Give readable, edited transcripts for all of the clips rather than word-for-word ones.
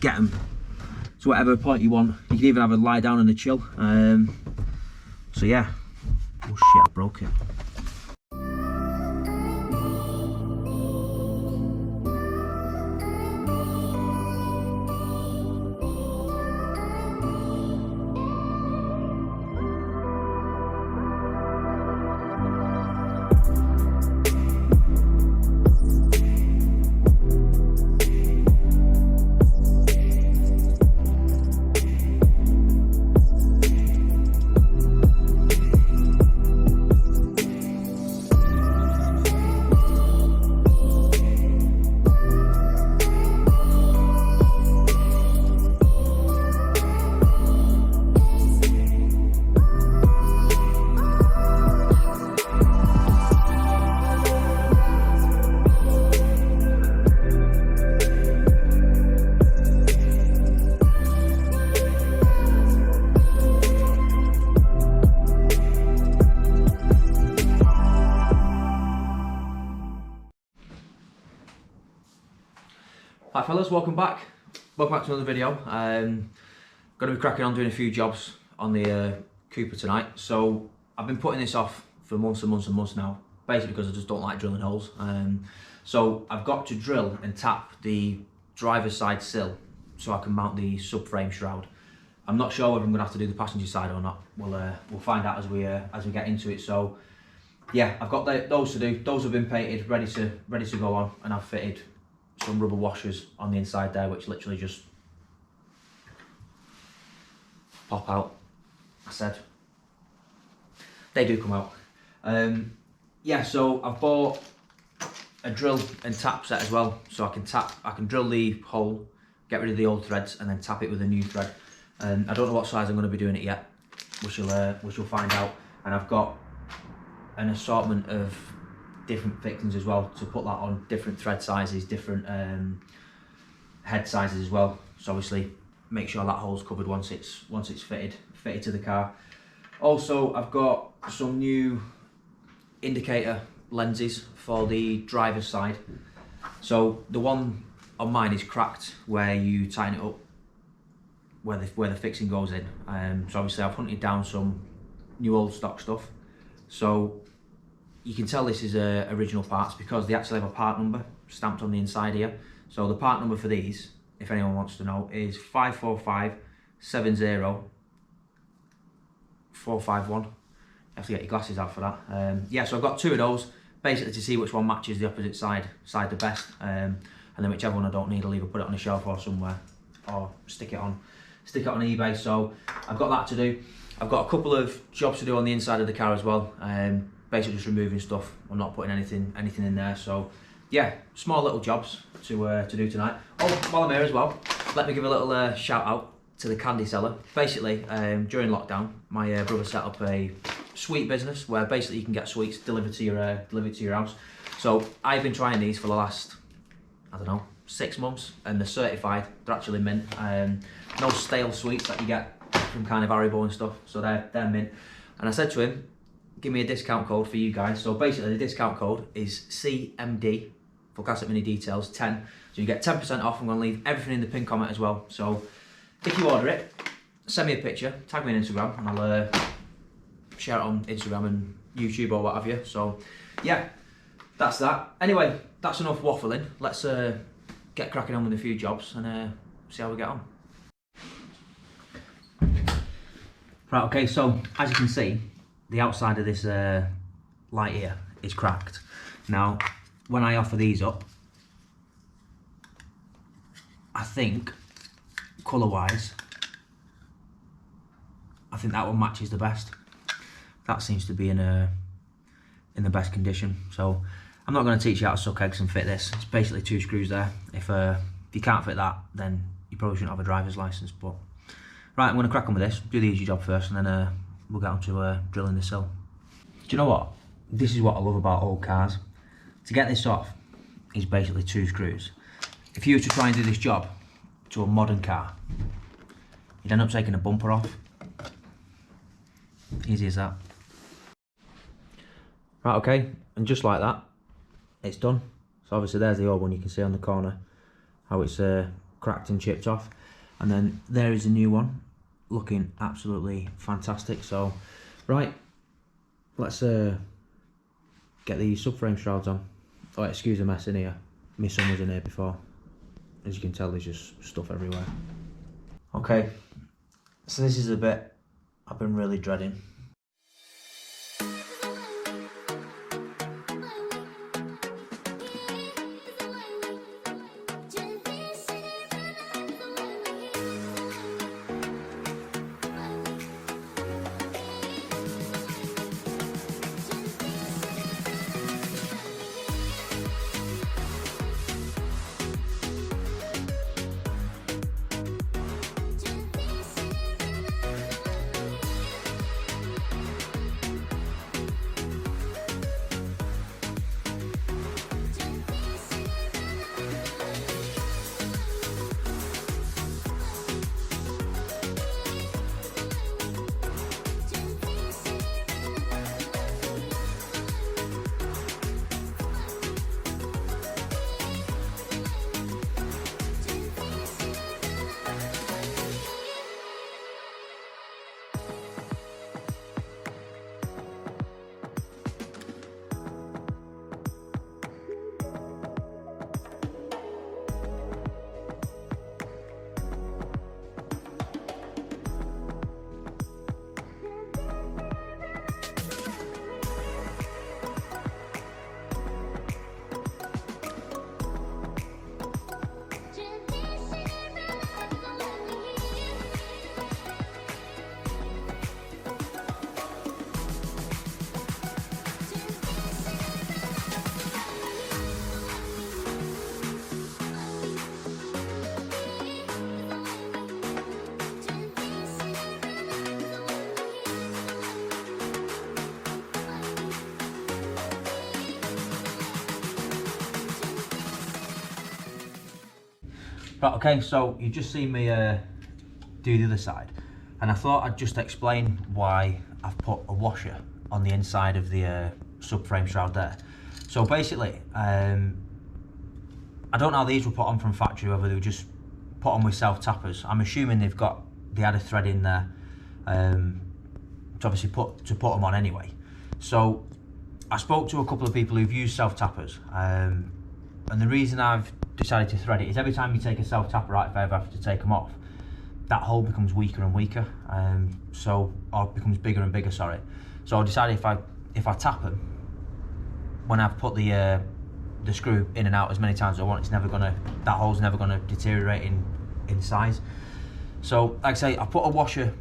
get them to whatever point you want. You can even have a lie down and a chill. So yeah. Oh shit, I broke it. Hi fellas, welcome back to another video. Going to be cracking on doing a few jobs on the Cooper tonight. So I've been putting this off for months and months and months now, basically because I just don't like drilling holes. So I've got to drill and tap the driver's side sill so I can mount the subframe shroud. I'm not sure whether I'm going to have to do the passenger side or not. We'll find out as we get into it. So yeah, I've got those to do. Those have been painted, ready to go on, and I've fitted some rubber washers on the inside there, which literally just pop out. I said they do come out. Yeah, so I've bought a drill and tap set as well, so I can drill the hole, get rid of the old threads, and then tap it with a new thread. And I don't know what size I'm going to be doing it yet, which you'll find out. And I've got an assortment of different fixings as well to put that on, different thread sizes, different head sizes as well. So obviously make sure that hole's covered once it's fitted to the car. Also, I've got some new indicator lenses for the driver's side. So the one on mine is cracked where you tighten it up where the fixing goes in. So obviously I've hunted down some new old stock stuff. So you can tell this is original parts because they actually have a part number stamped on the inside here. So the part number for these, if anyone wants to know, is 54570451. You have to get your glasses out for that. Yeah, so I've got two of those, basically to see which one matches the opposite side the best. And then whichever one I don't need, I'll either put it on a shelf or somewhere, or stick it on eBay. So I've got that to do. I've got a couple of jobs to do on the inside of the car as well. Basically just removing stuff. I'm not putting anything in there. So yeah, small little jobs to do tonight. Oh, while I'm here as well, let me give a little shout out to the candy seller. Basically, during lockdown, my brother set up a sweet business where basically you can get sweets delivered to your house. So I've been trying these for the last, I don't know, 6 months, and they're certified. They're actually mint. No stale sweets that you get from kind of Haribo and stuff. So they're mint. And I said to him, give me a discount code for you guys. So basically the discount code is CMD for Classic Mini Details 10. So you get 10% off. I'm going to leave everything in the pinned comment as well. So if you order it, send me a picture, tag me on Instagram, and I'll share it on Instagram and YouTube or what have you. So yeah, that's that. Anyway, that's enough waffling. Let's get cracking on with a few jobs and see how we get on. Right, okay, so as you can see, the outside of this light here is cracked. Now, when I offer these up, I think, colour-wise, I think that one matches the best. That seems to be in the best condition. So I'm not going to teach you how to suck eggs and fit this. It's basically 2 screws there. If you can't fit that, then you probably shouldn't have a driver's license. But right, I'm going to crack on with this, do the easy job first, and then we'll get on to drilling the sill. Do you know what? This is what I love about old cars. To get this off is basically 2 screws. If you were to try and do this job to a modern car, you'd end up taking a bumper off. Easy as that. Right, okay, and just like that, it's done. So obviously there's the old one, you can see on the corner how it's cracked and chipped off. And then there is a new one, looking absolutely fantastic. So, right, let's get the subframe shrouds on. Oh, excuse the mess in here. My son was in here before. As you can tell, there's just stuff everywhere. Okay, so this is the bit I've been really dreading. Right, okay, so you've just seen me do the other side, and I thought I'd just explain why I've put a washer on the inside of the subframe shroud there. So basically, I don't know how these were put on from factory, whether they were just put on with self-tappers. I'm assuming they had a thread in there to obviously put them on anyway. So I spoke to a couple of people who've used self-tappers, and the reason I've decided to thread it is every time you take a self-tapper out, if I ever have to take them off, that hole becomes weaker and weaker, or becomes bigger and bigger, sorry. So I decided if I tap them, when I've put the screw in and out as many times as I want, that hole's never gonna deteriorate in size. So like I say, I put a washer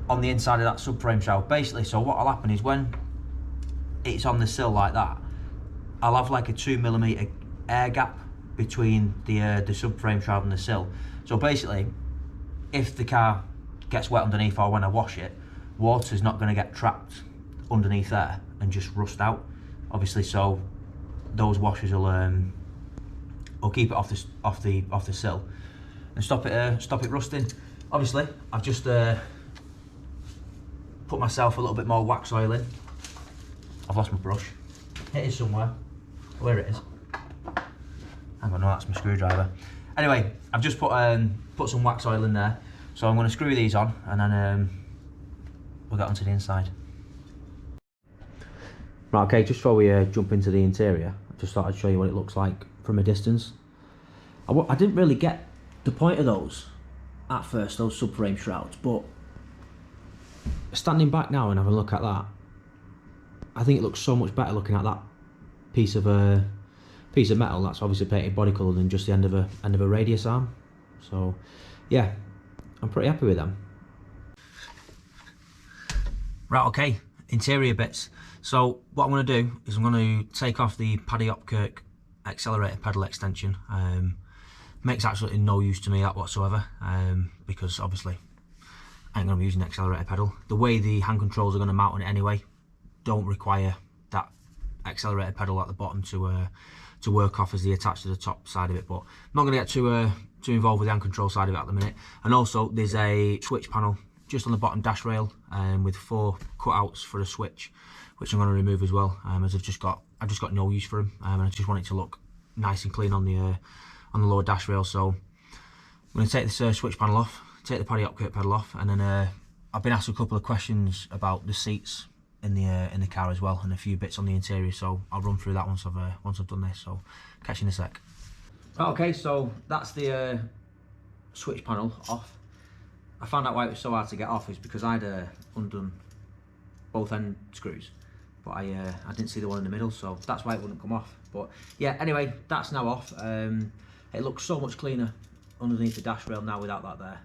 on the inside of that subframe shroud, basically. So what'll happen is when it's on the sill like that, I'll have like a 2mm air gap between the subframe shroud and the sill. So basically, if the car gets wet underneath, or when I wash it, water's not going to get trapped underneath there and just rust out, obviously. So those washers will keep it off the sill and stop it rusting. Obviously, I've just put myself a little bit more wax oil in. I've lost my brush. It is somewhere. Where it is? Hang on, no, that's my screwdriver. Anyway, I've just put some wax oil in there, so I'm going to screw these on, and then we'll get onto the inside. Right, okay, just before we jump into the interior, I just thought I'd show you what it looks like from a distance. I didn't really get the point of those at first, those subframe shrouds, but standing back now and having a look at that, I think it looks so much better looking at that piece of metal that's obviously painted body colour than just the end of a radius arm. So yeah, I'm pretty happy with them. Right, okay, interior bits. So what I'm going to do is I'm going to take off the Paddy Opkirk accelerator pedal extension. Makes absolutely no use to me that whatsoever, because obviously I ain't going to be using the accelerator pedal. The way the hand controls are going to mount on it anyway don't require that accelerator pedal at the bottom to work off as they attach to the top side of it. But I'm not going to get too involved with the hand control side of it at the minute. And also there's a switch panel just on the bottom dash rail with 4 cutouts for a switch, which I'm going to remove as well, as I've just got no use for them, and I just want it to look nice and clean on the lower dash rail. So going to take this switch panel off, take the paddy upkirk pedal off, and then I've been asked a couple of questions about the seats in the car as well, and a few bits on the interior, so I'll run through that once I've done this. So catch you in a sec. Okay, so that's the switch panel off. I found out why it was so hard to get off is because I'd undone both end screws, but I didn't see the one in the middle, so that's why it wouldn't come off. But yeah, anyway, that's now off. It looks so much cleaner underneath the dash rail now without that there.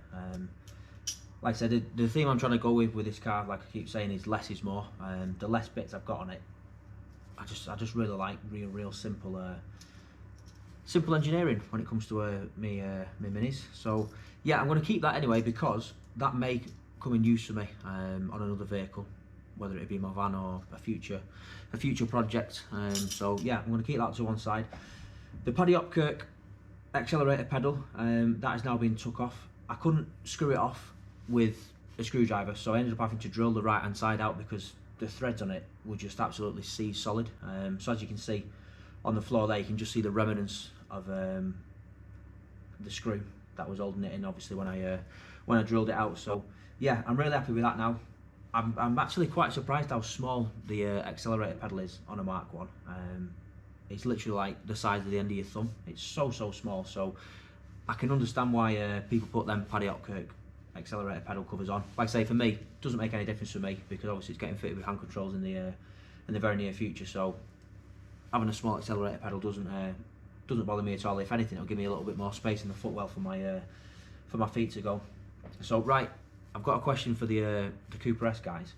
Like I said, the theme I'm trying to go with this car, like I keep saying, is less is more. The less bits I've got on it, I just really like real simple engineering when it comes to me minis. So yeah, I'm going to keep that anyway, because that may come in use for me on another vehicle, whether it be my van or a future project. So yeah, I'm going to keep that to one side. The paddy upkirk accelerator pedal, that has now been took off. I couldn't screw it off with a screwdriver, so I ended up having to drill the right hand side out because the threads on it were just absolutely seized solid. So as you can see on the floor there, you can just see the remnants of the screw that was holding it in, obviously, when I drilled it out. So yeah, I'm really happy with that now. I'm actually quite surprised how small the accelerator pedal is on a Mark 1. It's literally like the size of the end of your thumb. It's so small, so I can understand why people put them paddy upkirk accelerator pedal covers on. Like I say, for me, it doesn't make any difference for me, because obviously it's getting fitted with hand controls in the very near future, so having a small accelerator pedal doesn't bother me at all. If anything, it'll give me a little bit more space in the footwell for my feet to go. So right, I've got a question for the Cooper S guys.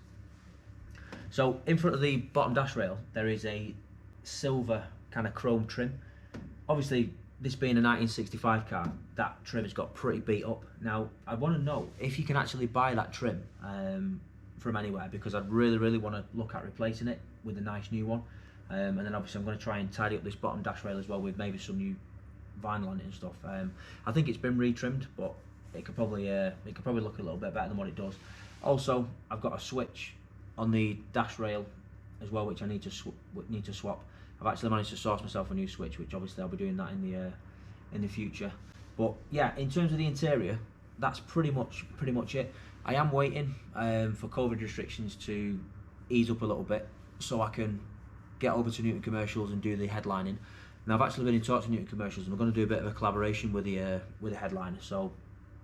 So in front of the bottom dash rail, there is a silver kind of chrome trim. Obviously, this being a 1965 car, that trim has got pretty beat up. Now, I want to know if you can actually buy that trim from anywhere, because I'd really want to look at replacing it with a nice new one. And then obviously I'm going to try and tidy up this bottom dash rail as well with maybe some new vinyl on it and stuff. I think it's been retrimmed, but it could probably look a little bit better than what it does. Also, I've got a switch on the dash rail as well, which I need to swap. I've actually managed to source myself a new switch, which obviously I'll be doing that in the future. But yeah, in terms of the interior, that's pretty much it. I am waiting for COVID restrictions to ease up a little bit, so I can get over to Newton Commercials and do the headlining. Now, I've actually been in talks with Newton Commercials, and we're going to do a bit of a collaboration with the headliner. So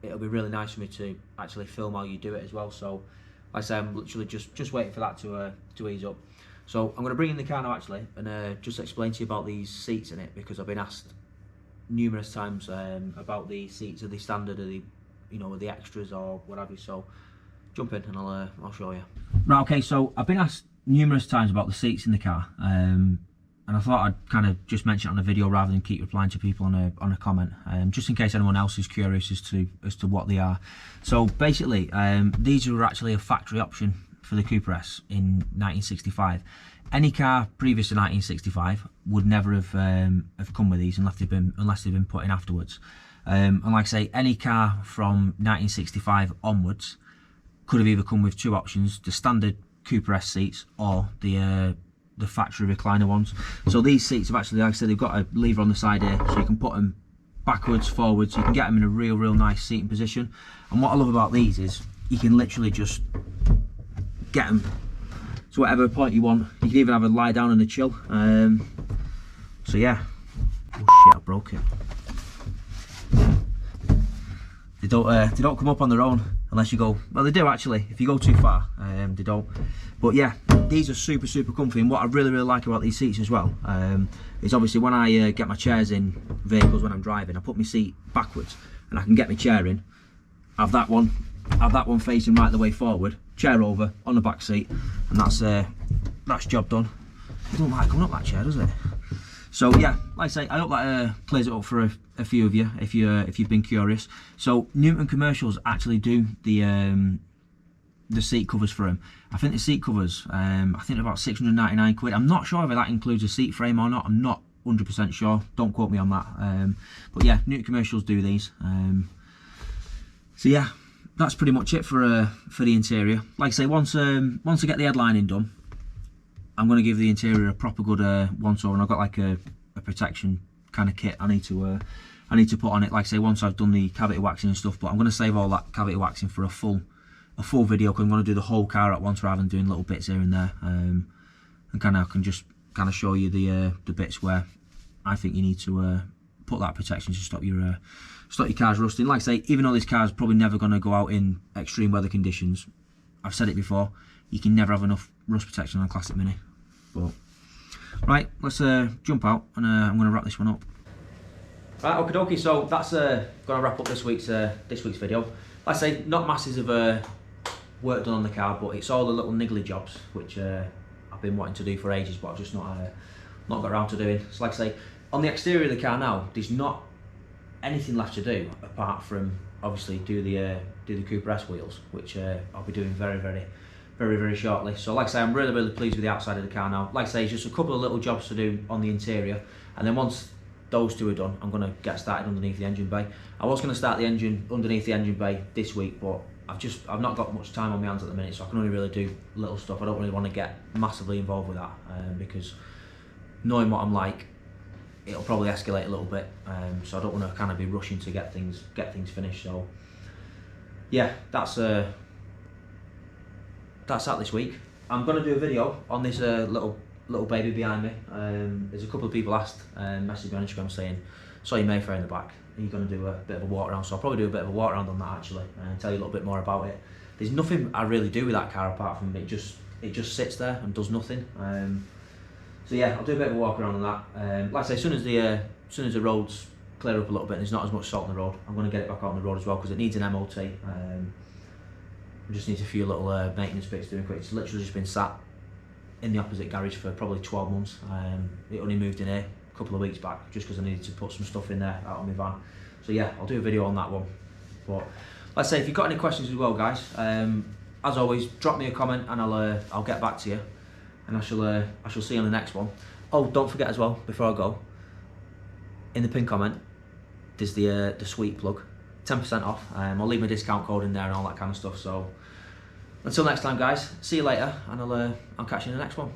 it'll be really nice for me to actually film while you do it as well. So like I say, I'm literally just waiting for that to ease up. So I'm going to bring in the car now actually, and just explain to you about these seats in it, because I've been asked numerous times about the seats. Are they standard? Are they, are the extras or what have you? So jump in and I'll show you. Right, okay, so I've been asked numerous times about the seats in the car, and I thought I'd kind of just mention it on a video rather than keep replying to people on a comment, just in case anyone else is curious as to what they are. So basically, these were actually a factory option for the Cooper S in 1965. Any car previous to 1965 would never have come with these unless they've been put in afterwards. And like I say, any car from 1965 onwards could have either come with two options: the standard Cooper S seats or the factory recliner ones. So these seats have actually, like I said, they've got a lever on the side here, so you can put them backwards, forwards. You can get them in a real nice seating position. And what I love about these is you can literally just get them to whatever point you want. You can even have a lie down and a chill. So yeah. Oh shit, I broke it. They don't come up on their own unless you go, well, they do actually, if you go too far. They don't. But yeah, these are super comfy, and what I really like about these seats as well is obviously when I get my chairs in vehicles when I'm driving, I put my seat backwards and I can get my chair in, have that one facing right the way forward, chair over on the back seat, and that's job done. It doesn't like coming up that chair, does it? So yeah, like I say, I hope that clears it up for a few of you if you've been curious. So Newton Commercials actually do the seat covers for them. I think the seat covers, I think they're about 699 quid. I'm not sure whether that includes a seat frame or not. I'm not 100% sure. Don't quote me on that. But yeah, Newton Commercials do these. So yeah, that's pretty much it for the interior. Like I say, once I get the headlining done, I'm going to give the interior a proper good once over, and I've got like a protection kind of kit I need to I need to put on it, like I say, once I've done the cavity waxing and stuff. But I'm going to save all that cavity waxing for a full video, because I'm going to do the whole car at once rather than doing little bits here and there. And I can just show you the bits where I think you need to put that protection to stop your cars rusting. Like I say, even though this car's probably never going to go out in extreme weather conditions, I've said it before, you can never have enough rust protection on a classic Mini. But right, let's jump out, and I'm going to wrap this one up. Right, okie dokie. So that's going to wrap up this week's video. Like I say, not masses of work done on the car, but it's all the little niggly jobs which I've been wanting to do for ages, but I've just not got around to doing. So like I say, on the exterior of the car now, there's not anything left to do apart from obviously do the Cooper S wheels, which I'll be doing very shortly. So like I say, I'm really pleased with the outside of the car now. Like I say, it's just a couple of little jobs to do on the interior, and then once those two are done, I'm going to get started underneath the engine bay. I was going to start the engine underneath the engine bay this week, but I've not got much time on my hands at the minute, so I can only really do little stuff. I don't really want to get massively involved with that, because knowing what I'm like, it'll probably escalate a little bit. So I don't want to kind of be rushing to get things finished. So yeah, that's that this week. I'm going to do a video on this little baby behind me. There's a couple of people messaged me on Instagram saying, saw your Mayfair in the back, are you going to do a bit of a walk around? So I'll probably do a bit of a walk around on that actually, and tell you a little bit more about it. There's nothing I really do with that car apart from it just sits there and does nothing. So yeah, I'll do a bit of a walk around on that. Like I say, as soon as the roads clear up a little bit and there's not as much salt on the road, I'm going to get it back out on the road as well, because it needs an MOT. It just needs a few little maintenance bits doing quick. It's literally just been sat in the opposite garage for probably 12 months. It only moved in here a couple of weeks back, just because I needed to put some stuff in there out of my van. So yeah, I'll do a video on that one. But like I say, if you've got any questions as well, guys, as always, drop me a comment and I'll get back to you, and I shall see you on the next one. Oh, don't forget as well, before I go, in the pinned comment, there's the sweet plug, 10% off. I'll leave my discount code in there and all that kind of stuff. So until next time, guys, see you later, and I'll catch you in the next one.